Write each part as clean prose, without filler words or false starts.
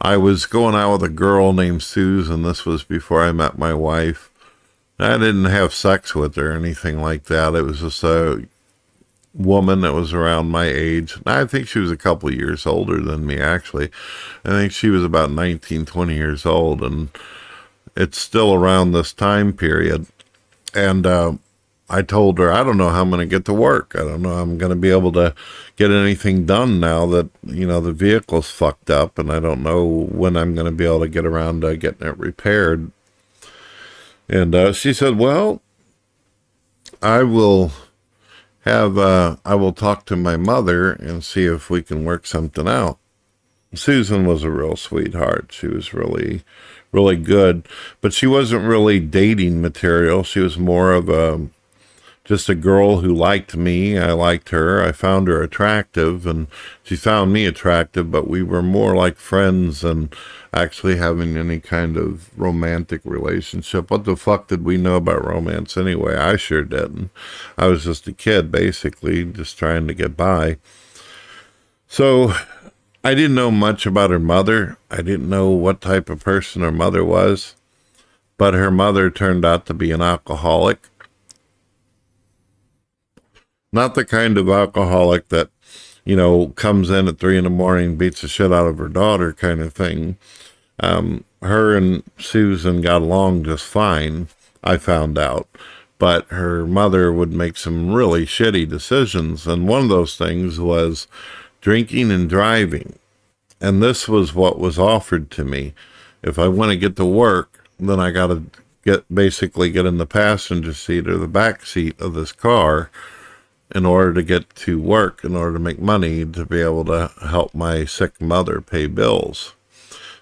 I was going out with a girl named Susan. This was before I met my wife. I didn't have sex with her or anything like that. It was just a woman that was around my age. I think she was a couple years older than me, actually. I think she was about 19, 20 years old, and it's still around this time period. And I told her, I don't know how I'm going to get to work. I don't know how I'm going to be able to get anything done now that, the vehicle's fucked up, and I don't know when I'm going to be able to get around to getting it repaired. And she said, well, I will I will talk to my mother and see if we can work something out. Susan was a real sweetheart. She was really, really good, but she wasn't really dating material. She was more of just a girl who liked me. I liked her. I found her attractive, and she found me attractive, but we were more like friends than actually having any kind of romantic relationship. What the fuck did we know about romance anyway? I sure didn't. I was just a kid, basically, just trying to get by. So I didn't know much about her mother. I didn't know what type of person her mother was, but her mother turned out to be an alcoholic. Not the kind of alcoholic that, comes in at 3 a.m, beats the shit out of her daughter kind of thing. Her and Susan got along just fine, I found out. But her mother would make some really shitty decisions. And one of those things was drinking and driving. And this was what was offered to me. If I want to get to work, then I got to get in the passenger seat or the back seat of this car in order to get to work, in order to make money, to be able to help my sick mother pay bills.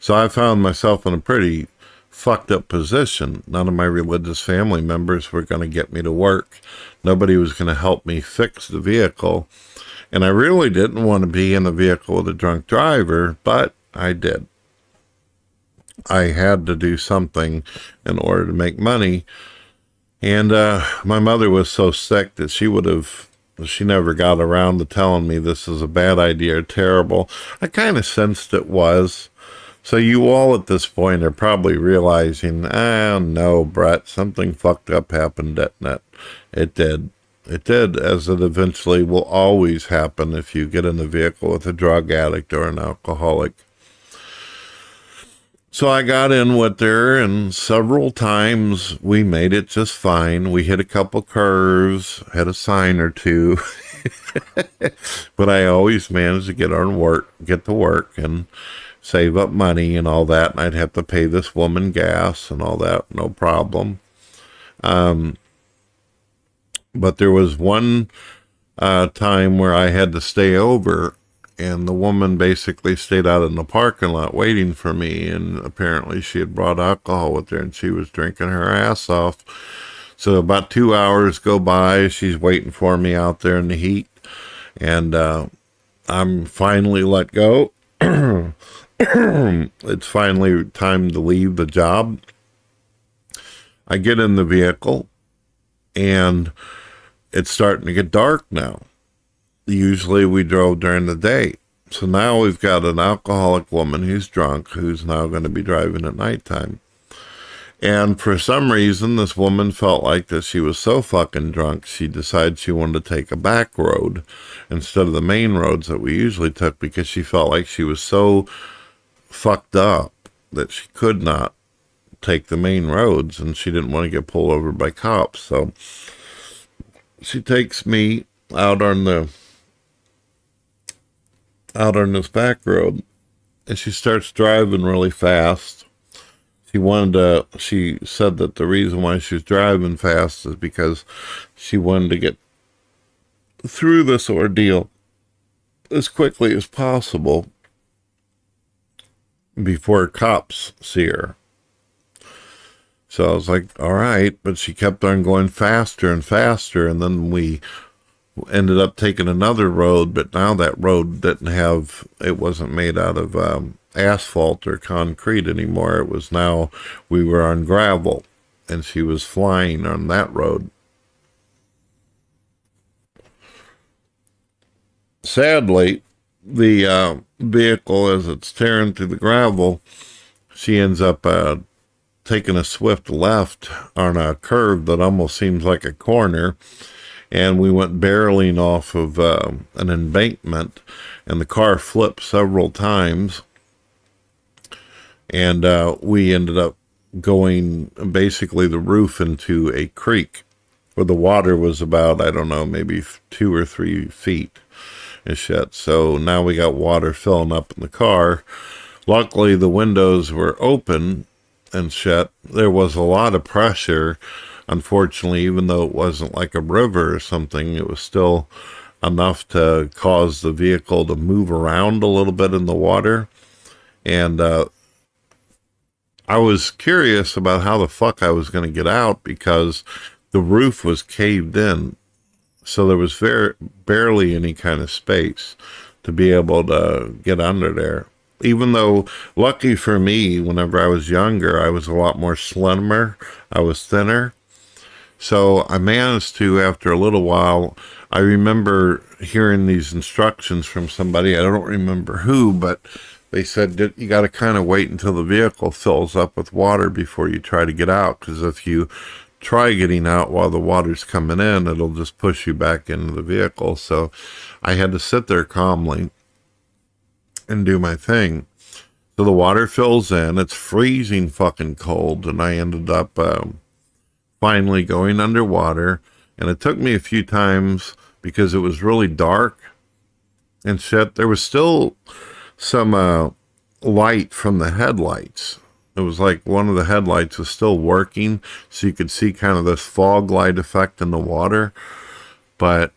So I found myself in a pretty fucked up position. None of my religious family members were going to get me to work. Nobody was going to help me fix the vehicle. And I really didn't want to be in a vehicle with a drunk driver, but I did. I had to do something in order to make money. And my mother was so sick that she never got around to telling me this is a bad idea or terrible. I kind of sensed it was. So you all at this point are probably realizing, oh no, Brett, something fucked up happened, didn't it? It did. It did, as it eventually will always happen if you get in a vehicle with a drug addict or an alcoholic. So I got in with her, and several times we made it just fine. We hit a couple curves, had a sign or two, but I always managed to get to work and save up money and all that. And I'd have to pay this woman gas and all that, no problem. But there was one time where I had to stay over, and the woman basically stayed out in the parking lot waiting for me, and apparently she had brought alcohol with her, and she was drinking her ass off. So about 2 hours go by, she's waiting for me out there in the heat, and I'm finally let go. It's finally time to leave the job. I get in the vehicle, and it's starting to get dark now. Usually we drove during the day. So now we've got an alcoholic woman who's drunk, who's now going to be driving at nighttime. And for some reason, this woman felt like that she was so fucking drunk, she decided she wanted to take a back road instead of the main roads that we usually took, because she felt like she was so fucked up that she could not take the main roads, and she didn't want to get pulled over by cops. So she takes me out on this back road, and she starts driving really fast. She said that the reason why she was driving fast is because she wanted to get through this ordeal as quickly as possible before cops see her. So I was like, all right, but she kept on going faster and faster, and then we ended up taking another road, but now that road it wasn't made out of asphalt or concrete anymore. We were on gravel, and she was flying on that road. Sadly, the vehicle as it's tearing through the gravel. She ends up taking a swift left on a curve that almost seems like a corner, and we went barreling off of an embankment, and the car flipped several times, and we ended up going basically the roof into a creek where the water was about, I don't know, maybe 2 or 3 feet and shit. So now we got water filling up in the car. Luckily, the windows were open and shit. There was a lot of pressure. Unfortunately, even though it wasn't like a river or something, it was still enough to cause the vehicle to move around a little bit in the water. And I was curious about how the fuck I was going to get out because the roof was caved in. So there was barely any kind of space to be able to get under there. Even though, lucky for me, whenever I was younger, I was a lot more slimmer. I was thinner. So I managed to, after a little while, I remember hearing these instructions from somebody, I don't remember who, but they said you got to kind of wait until the vehicle fills up with water before you try to get out, because if you try getting out while the water's coming in, it'll just push you back into the vehicle. So I had to sit there calmly and do my thing. So the water fills in, it's freezing fucking cold, and I ended up finally going underwater, and it took me a few times because it was really dark and shit. There was still some light from the headlights. It was like one of the headlights was still working, so you could see kind of this fog light effect in the water, but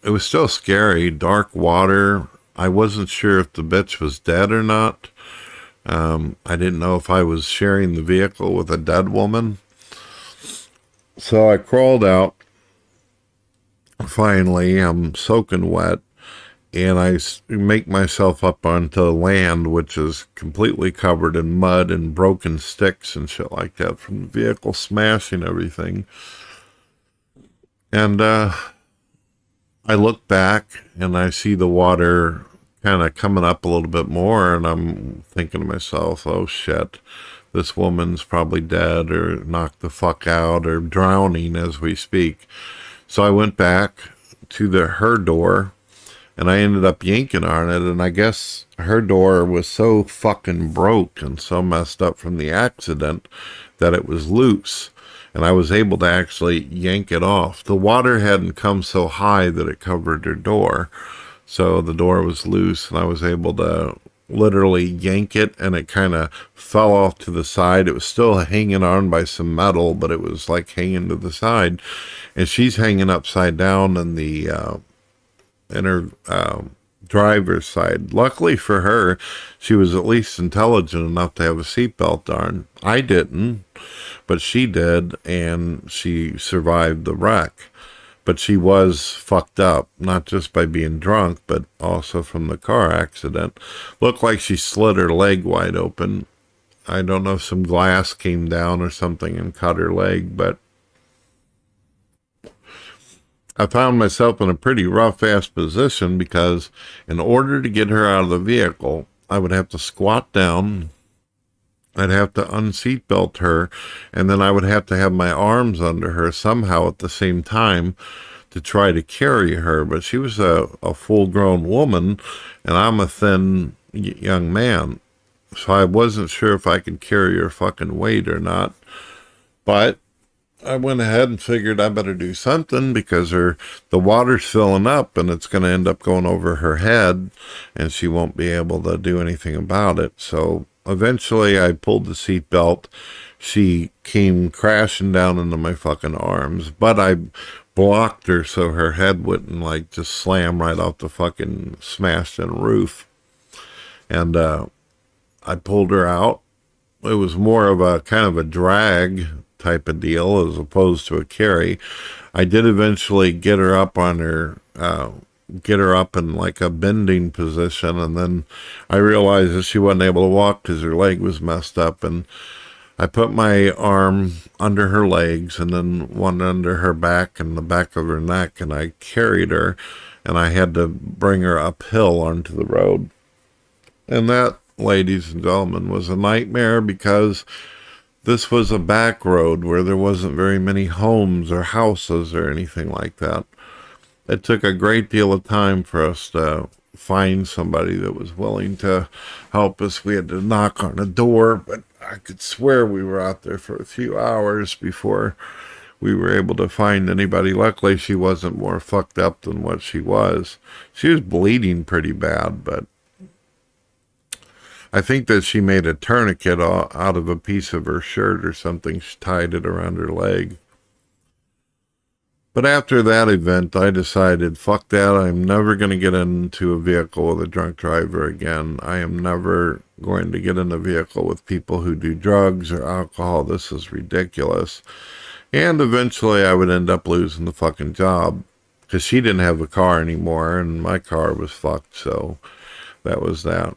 it was still scary. Dark water. I wasn't sure if the bitch was dead or not. I didn't know if I was sharing the vehicle with a dead woman. So I crawled out. Finally, I'm soaking wet, and I make myself up onto land, which is completely covered in mud and broken sticks and shit like that from the vehicle smashing everything. And I look back, and I see the water kind of coming up a little bit more, and I'm thinking to myself, oh shit, this woman's probably dead or knocked the fuck out or drowning as we speak. So I went back to her door, and I ended up yanking on it, and I guess her door was so fucking broke and so messed up from the accident that it was loose, and I was able to actually yank it off. The water hadn't come so high that it covered her door, so the door was loose, and I was able to literally yank it, and it kind of fell off to the side. It was still hanging on by some metal, but it was like hanging to the side, and she's hanging upside down in the inner driver's side. Luckily for her, she was at least intelligent enough to have a seatbelt on. I didn't, but she did, and she survived the wreck. But she was fucked up, not just by being drunk, but also from the car accident. Looked like she slit her leg wide open. I don't know if some glass came down or something and cut her leg, but I found myself in a pretty rough-ass position because in order to get her out of the vehicle, I would have to squat down, I'd have to unseatbelt her, and then I would have to have my arms under her somehow at the same time to try to carry her. But she was a full-grown woman, and I'm a thin young man, so I wasn't sure if I could carry her fucking weight or not. But I went ahead and figured I better do something because the water's filling up and it's going to end up going over her head, and she won't be able to do anything about it. So eventually I pulled the seatbelt. She came crashing down into my fucking arms, but I blocked her so her head wouldn't like just slam right off the fucking smashed in roof. And I pulled her out. It was more of a kind of a drag type of deal as opposed to a carry. I did eventually get her up on her, get her up in like a bending position, and then I realized that she wasn't able to walk because her leg was messed up, and I put my arm under her legs and then one under her back and the back of her neck, and I carried her, and I had to bring her uphill onto the road. And that, ladies and gentlemen, was a nightmare because this was a back road where there wasn't very many homes or houses or anything like that. It took a great deal of time for us to find somebody that was willing to help us. We had to knock on a door, but I could swear we were out there for a few hours before we were able to find anybody. Luckily, she wasn't more fucked up than what she was. She was bleeding pretty bad, but I think that she made a tourniquet out of a piece of her shirt or something. She tied it around her leg. But after that event, I decided, fuck that. I'm never going to get into a vehicle with a drunk driver again. I am never going to get in a vehicle with people who do drugs or alcohol. This is ridiculous. And eventually I would end up losing the fucking job because she didn't have a car anymore and my car was fucked. So that was that.